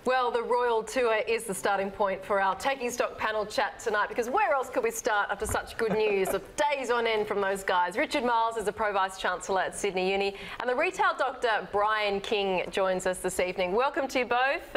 Well, the Royal Tour is the starting point for our Taking Stock panel chat tonight, because where else could we start after such good news of days on end from those guys? Richard Marles is the Pro Vice-Chancellor at Sydney Uni, and the retail doctor Brian King joins us this evening. Welcome to you both.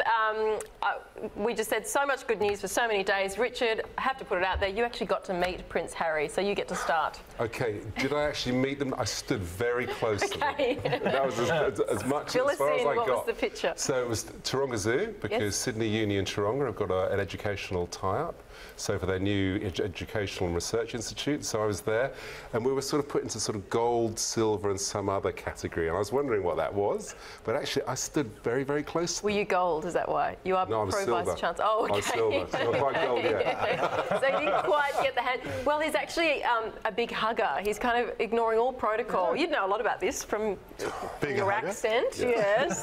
We just said so much good news for so many days. Richard, I have to put it out there, you actually got to meet Prince Harry, so you get to start. Okay, did I actually meet them? I stood very close to them. That was as much Fill as far us as in. I got. What was the picture? So it was Taronga Zoo, because Yes. Sydney Uni and Taronga have got an educational tie-up. So for their new educational and research institute, so I was there, and we were sort of put into sort of gold, silver, and some other category, and I was wondering what that was, but actually I stood very, very close. Were you gold? Is that why you are No, I was Pro silver. Vice-Chancellor? Oh, okay. I was silver. Not quite gold yet. So you didn't quite get the hand. Well, he's actually a big hugger. He's kind of ignoring all protocol. You'd know a lot about this from your accent. Yes.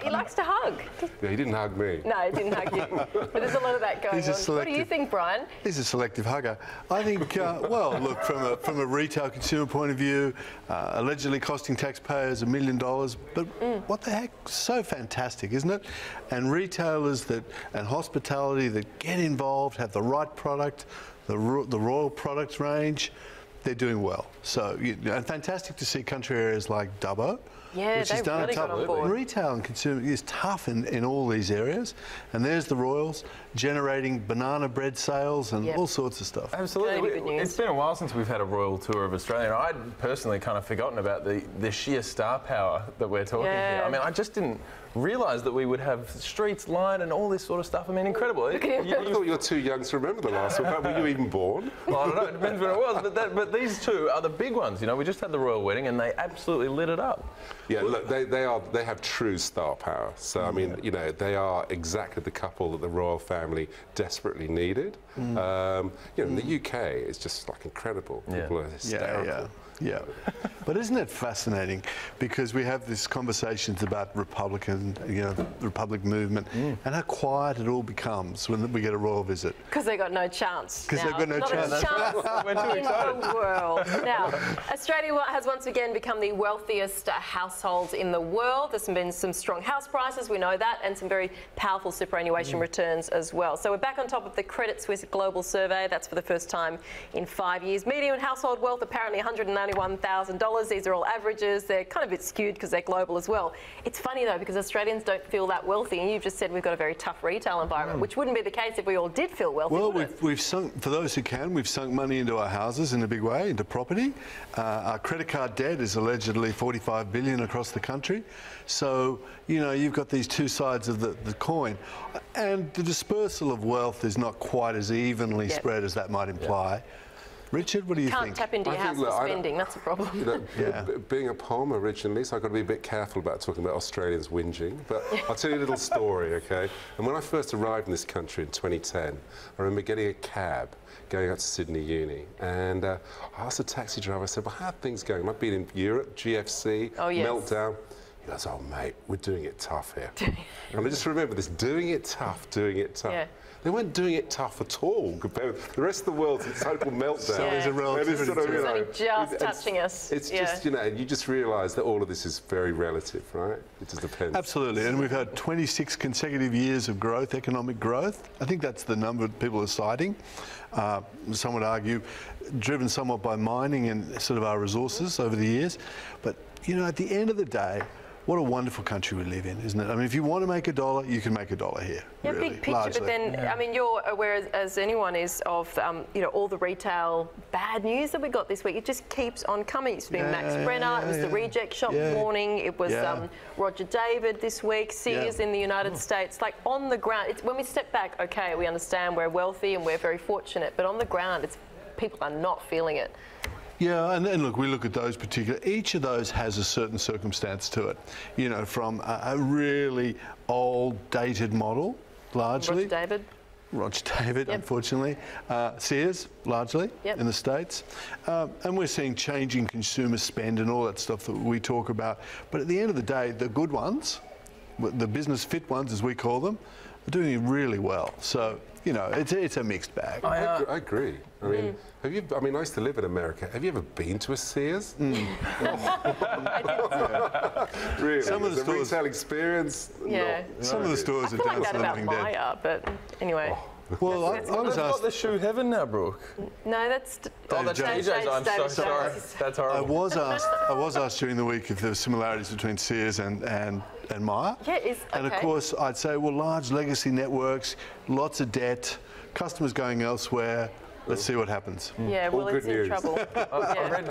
He likes to hug. Yeah, he didn't hug me. No, he didn't hug you. But there's a lot of that going on. What do you think, Brian? He's a selective hugger. I think, well, look, from a retail consumer point of view, allegedly costing taxpayers $1 million, but what the heck? So fantastic, isn't it? And retailers and hospitality that get involved, have the right product, the Royal products range, they're doing well. So, and fantastic to see country areas like Dubbo, which has done really a tough. got on board. Retail and consumer is tough in all these areas, and there's the Royals generating banana bread sales and all sorts of stuff. Absolutely. It's been a while since we've had a Royal Tour of Australia. I'd personally kind of forgotten about the sheer star power that we're talking here. I mean, I just didn't realise that we would have streets lined and all this sort of stuff. I mean, incredible. I thought you were too young to remember the last one. Were you even born? Well, I don't know. It depends when it was. But these two are the big ones. You know, we just had the royal wedding and they absolutely lit it up. Yeah, look, they have true star power. So I mean, you know, they are exactly the couple that the royal family desperately needed. You know, in the UK, it's just like incredible. People are hysterical. Yeah, but isn't it fascinating? Because we have these conversations about Republican, the Republic movement, and how quiet it all becomes when we get a royal visit. Because they got no chance. Because they've got no chance. We're too excited. In the world. Now, Australia has once again become the wealthiest household in the world. There's been some strong house prices, we know that, and some very powerful superannuation returns as well. So we're back on top of the Credit Suisse Global Survey. That's for the first time in 5 years. Median household wealth apparently $191,000. These are all averages. They're kind of a bit skewed because they're global as well. It's funny though, because Australians don't feel that wealthy, and you've just said we've got a very tough retail environment, which wouldn't be the case if we all did feel wealthy. Well, we've sunk, for those who can, we've sunk money into our houses in a big way, into property. Our credit card debt is allegedly $45 billion across the country. So, you know, you've got these two sides of the coin. And the dispersal of wealth is not quite as evenly spread as that might imply. Richard, what do you think? Can't tap into your house for spending, that's a problem. You know, being a POM originally, so I've got to be a bit careful about talking about Australians whinging, but I'll tell you a little story, okay? And when I first arrived in this country in 2010, I remember getting a cab going out to Sydney Uni, and I asked the taxi driver, I said, well, how are things going? I've been in Europe, GFC, Meltdown. He goes, oh, mate, we're doing it tough here. And I just remember this, doing it tough, doing it tough. Yeah. They weren't doing it tough at all compared with the rest of the world's a total meltdown. There's a relativity. It's only just touching us. It's just, you know, you just realise that all of this is very relative, right? It just depends. Absolutely, and we've had 26 consecutive years of growth, economic growth. I think that's the number that people are citing. Some would argue driven somewhat by mining and sort of our resources over the years. But, you know, at the end of the day, what a wonderful country we live in, isn't it? I mean, if you want to make a dollar, you can make a dollar here. Yeah, really, big picture, largely. but then, I mean, you're aware as anyone is of, you know, all the retail bad news that we got this week. It just keeps on coming. It's been Max Brenner, it was the reject shop warning, it was Roger David this week, Sears in the United States. Like, on the ground, when we step back, okay, we understand we're wealthy and we're very fortunate, but on the ground, people are not feeling it. Yeah, and look, we look at those particular, each of those has a certain circumstance to it. You know, from a really old, dated model, largely. Roger David, unfortunately. Sears, largely, in the States. And we're seeing changing consumer spend and all that stuff that we talk about. But at the end of the day, the good ones, the business fit ones, as we call them, are doing really well. So, you know, it's a mixed bag. I agree. I mean, have you? I mean, I used to live in America. Have you ever been to a Sears? Really? Some of the stores, retail experience. Yeah. some of the stores I are feel like down that to about living dead. Maya, but anyway. Well, I was They've got asked. the shoe heaven now, Brooke. No, that's... Oh, that's Jones. DJ's. I'm so David sorry. Jones. That's I horrible. was asked during the week if there were similarities between Sears and Myer. Yeah, And of okay. course, I'd say, well, large legacy networks, lots of debt, customers going elsewhere. Let's see what happens. Yeah, well, All it's good in news. trouble.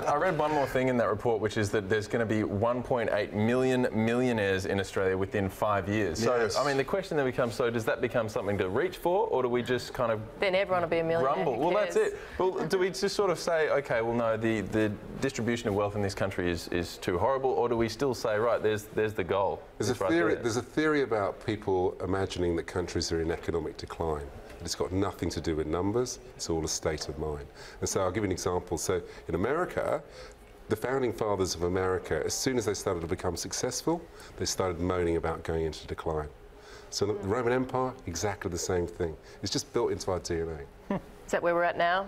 I read one more thing in that report, which is that there's going to be 1.8 million millionaires in Australia within 5 years. So, Yes. I mean, the question then becomes, so does that become something to reach for, or do we just kind of Then everyone will be a millionaire. rumble? Who Well, that's cares? it. Well, do we just sort of say, okay, well, no, the distribution of wealth in this country is too horrible, or do we still say, right, there's the goal? There's a It's right theory. there. There's a theory about people imagining that countries are in economic decline. It's got nothing to do with numbers. It's all a state of mind. And so I'll give you an example. So in America, the founding fathers of America, as soon as they started to become successful, they started moaning about going into decline. So the Roman Empire, exactly the same thing. It's just built into our DNA. Is that where we're at now?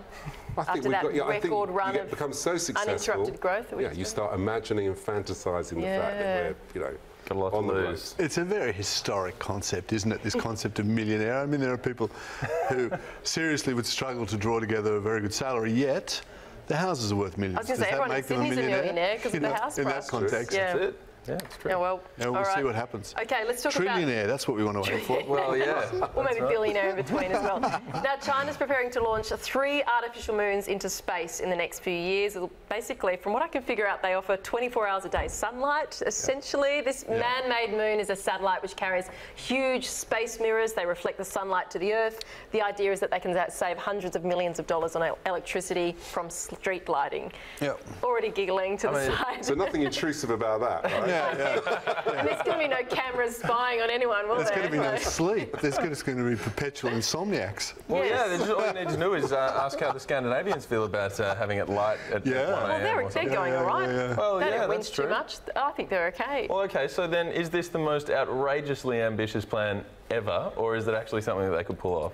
I think After that I think record run you of become so successful. uninterrupted growth, are we Yeah, just you doing? start imagining and fantasizing the fact that Yeah. we're, you know, Got a lot to on the lose. ropes. It's a very historic concept, isn't it? This concept of millionaire. I mean, there are people who seriously would struggle to draw together a very good salary, yet their houses are worth millions. I was going Does to say, that everyone in make them a Sydney's a millionaire because of You the know, house in price. that context. Yeah. That's it. Yeah, it's true. Yeah, well, Yeah, we'll all see right. what happens. Okay, let's talk about... Trillionaire, that's what we want to aim for. Well, yeah. Or maybe billionaire in between as well. Now, China's preparing to launch 3 artificial moons into space in the next few years. It'll basically, from what I can figure out, they offer 24 hours a day sunlight. Essentially, this man-made moon is a satellite which carries huge space mirrors. They reflect the sunlight to the Earth. The idea is that they can save hundreds of millions of dollars on electricity from street lighting. Yep. Already giggling to the mean, side. So nothing intrusive about that, right? Yeah. And there's going to be no cameras spying on anyone, will There's there? going to be no sleep. There's going to be perpetual insomniacs. Well, Yes. yeah, all you need to do is ask how the Scandinavians feel about having it light at 1 Yeah. a.m. Well, they're or something. going all right. Well, They yeah, don't win that's too true. much. I think they're okay. Well, okay, so then is this the most outrageously ambitious plan ever, or is it actually something that they could pull off?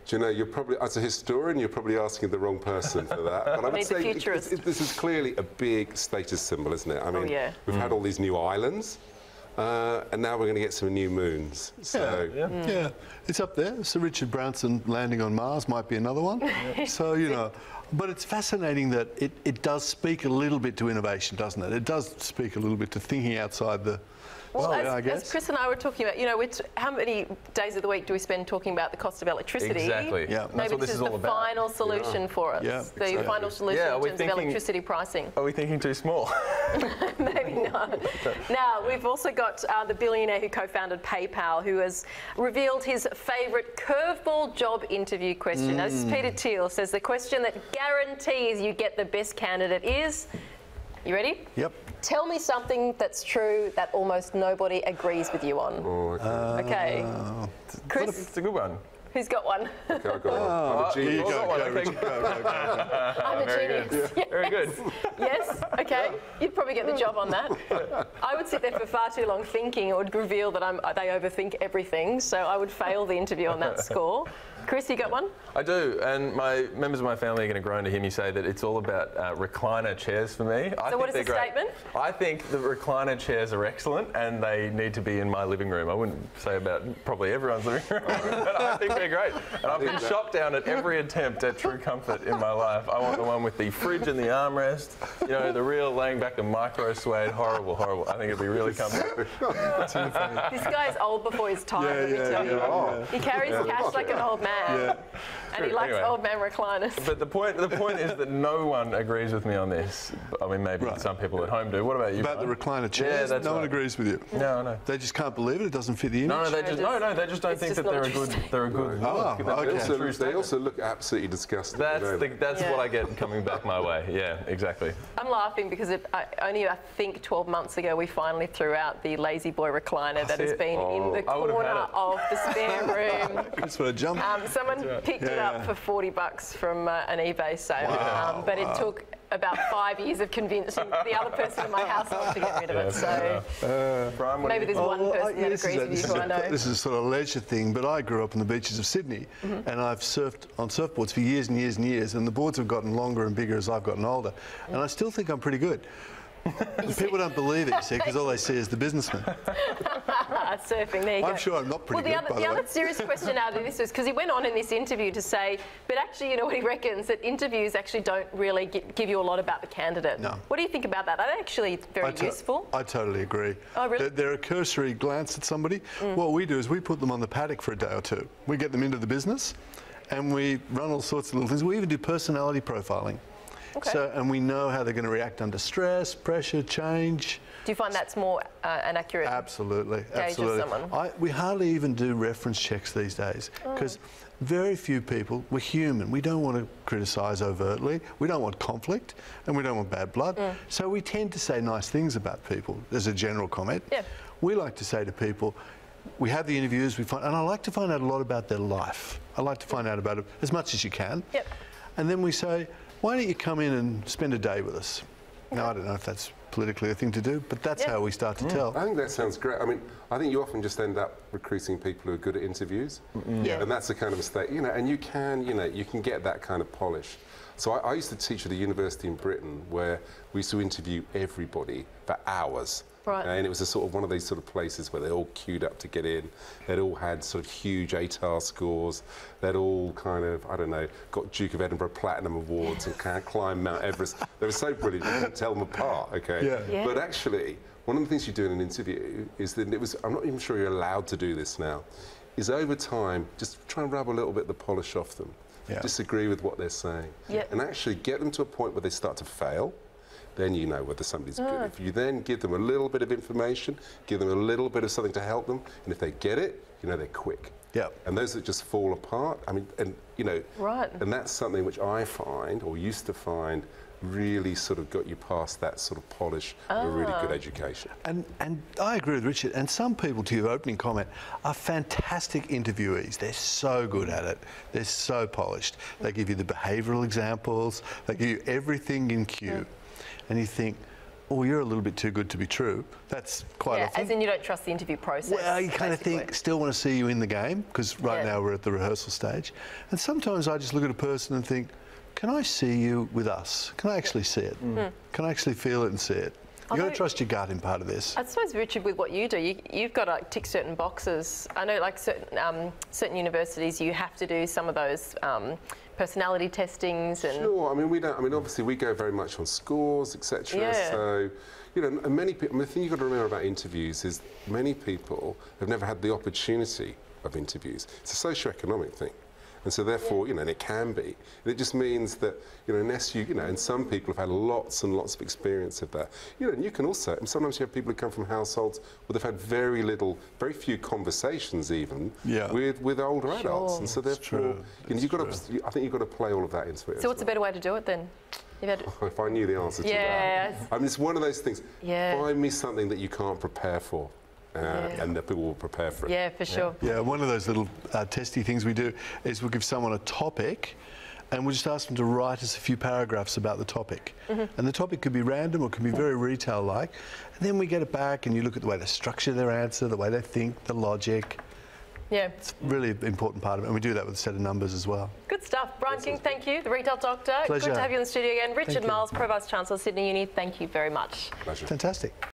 Do you know, you're probably, as a historian, you're probably asking the wrong person for that. But I would Need the say futurist. this is clearly a big status symbol, isn't it? I mean, yeah. we've had all these new islands, and now we're going to get some new moons. So, Yeah, it's up there. Sir Richard Branson landing on Mars might be another one. So, you know, but it's fascinating that it does speak a little bit to innovation, doesn't it? It does speak a little bit to thinking outside the... Well, I as guess. Chris and I were talking about, you know, how many days of the week do we spend talking about the cost of electricity? Exactly. Yeah. That's Maybe what this is all the about. final solution for us. Yeah, the exactly. final solution Yeah, are in we terms of thinking- electricity pricing. Are we thinking too small? Maybe not. Now, we've also got the billionaire who co-founded PayPal, who has revealed his favourite curveball job interview question. Now, this is Peter Thiel, says the question that guarantees you get the best candidate is... You ready? Yep. Tell me something that's true that almost nobody agrees with you on. oh, okay. Okay. Chris, It's a good one. who's got one? Okay, I've got one. I'm a Here you genius. go, okay. Richard. Go. I'm a very genius. Yes. Very good. Yes, okay. You'd probably get the job on that. I would sit there for far too long thinking. It would reveal that they overthink everything, so I would fail the interview on that score. Chris, you got one? I do, and members of my family are going to groan to hear me say that it's all about recliner chairs for me. I So what think is the they're great. statement? I think the recliner chairs are excellent, and they need to be in my living room. I wouldn't say about probably everyone's living room, but I think they're great. And I've been shot down at every attempt at true comfort in my life. I want the one with the fridge and the armrest, you know, the real laying back, the micro suede, horrible, horrible. I think it'd be really comfortable. This guy is old before his time, let me tell you. Oh. He carries cash like an old man. And he likes Anyway. old man recliners. But the point is that no one agrees with me on this. I mean, maybe some people at home do. What about you? About the Brian? recliner chairs, that's no one right. agrees with you. No, no. They just can't believe it. It doesn't fit the image. No, they just don't It's think just that not they're a interesting. good Oh, look. That's okay. a They true also, statement. they also look absolutely disgusting. That's don't they? Yeah. what I get coming back my way. Yeah, exactly. I'm laughing because I think 12 months ago we finally threw out the Lazy Boy recliner that has it. been in the I would have corner had it. of the spare room. That's what a jump. Someone picked it Yeah, up yeah. for $40 from an eBay sale, but it took about 5 years of convincing the other person in my household to get rid of it. So Brian, what do maybe you there's one person that this agrees with you who I know. This is a sort of leisure thing, but I grew up on the beaches of Sydney, and I've surfed on surfboards for years and years and years, and the boards have gotten longer and bigger as I've gotten older, and I still think I'm pretty good. People don't believe it, you see, because all they see is the businessman. Surfing, there you go. I'm sure I'm not pretty well, good, by the the way. other serious question out of this is, because he went on in this interview to say, but actually, you know what he reckons, that interviews actually don't really give you a lot about the candidate. No. What do you think about that? Are they actually very useful? I totally agree. Oh, really? They're a cursory glance at somebody. What we do is we put them on the paddock for a day or two. We get them into the business, and we run all sorts of little things. We even do personality profiling. Okay. So, and we know how they're going to react under stress, pressure, change. Do you find that's more an accurate Absolutely, gauge absolutely. of someone? We hardly even do reference checks these days because very few people, we're human. We don't want to criticise overtly. We don't want conflict and we don't want bad blood. So we tend to say nice things about people as a general comment. Yeah. We like to say to people, we have the interviews, and I like to find out a lot about their life. I like to find out about it as much as you can. Yep. And then we say, why don't you come in and spend a day with us? Now, I don't know if that's politically a thing to do, but that's how we start to tell. I think that sounds great. I mean, I think you often just end up recruiting people who are good at interviews. Yeah. And that's the kind of mistake, you know, and you can get that kind of polish. So I used to teach at a university in Britain where we used to interview everybody for hours. Right. And it was a sort of one of these sort of places where they all queued up to get in. They'd all had sort of huge ATAR scores. They'd all kind of, I don't know, got Duke of Edinburgh Platinum Awards and kind of climbed Mount Everest. They were so brilliant, you couldn't tell them apart, okay? Yeah. But actually, one of the things you do in an interview is that I'm not even sure you're allowed to do this now, is over time, just try and rub a little bit of the polish off them. Yeah. Disagree with what they're saying. Yeah. And actually get them to a point where they start to fail. Then you know whether somebody's good. If you then give them a little bit of information, give them a little bit of something to help them, and if they get it, you know they're quick. Yeah. And those that just fall apart, I mean, and you know, Right. and that's something which I find, or used to find, really sort of got you past that sort of polish of a really good education. And I agree with Richard. And some people, to your opening comment, are fantastic interviewees. They're so good at it. They're so polished. They give you the behavioural examples. They give you everything in cue. And you think, oh, you're a little bit too good to be true. That's quite often. as in you don't trust the interview process. Well, you kind of think, still want to see you in the game, because right now we're at the rehearsal stage. And sometimes I just look at a person and think, can I see you with us? Can I actually see it? Can I actually feel it and see it? You've got to trust your gut in part of this. I suppose, Richard, with what you do, you've got to tick certain boxes. I know, like certain universities, you have to do some of those personality testings. And Sure. I mean, we don't. I mean, obviously, we go very much on scores, etc. Yeah. So, you know, and many people. I mean, the thing you've got to remember about interviews is many people have never had the opportunity of interviews. It's a socio-economic thing. And so therefore, you know, and it can be. And it just means that, you know, unless you know, and some people have had lots and lots of experience of that. You know, and you can also, and sometimes you have people who come from households where they've had very few conversations even with older adults. And so therefore, you know, you've got to, I think you've got to play all of that into it. so what's a better way to do it then? If I knew the answer to that. I mean, it's one of those things. Find me something that you can't prepare for. And that people will prepare for it. Yeah, for sure. Yeah, one of those little testy things we do is we'll give someone a topic and we'll just ask them to write us a few paragraphs about the topic. And the topic could be random or it could be very retail-like. And then we get it back and you look at the way they structure their answer, the way they think, the logic. Yeah. It's really an important part of it. And we do that with a set of numbers as well. Good stuff. Brian King, thank you. The Retail Doctor. Pleasure. Good to have you in the studio again. Richard you. Miles, Pro Vice Chancellor, Sydney Uni, thank you very much. Pleasure. Fantastic.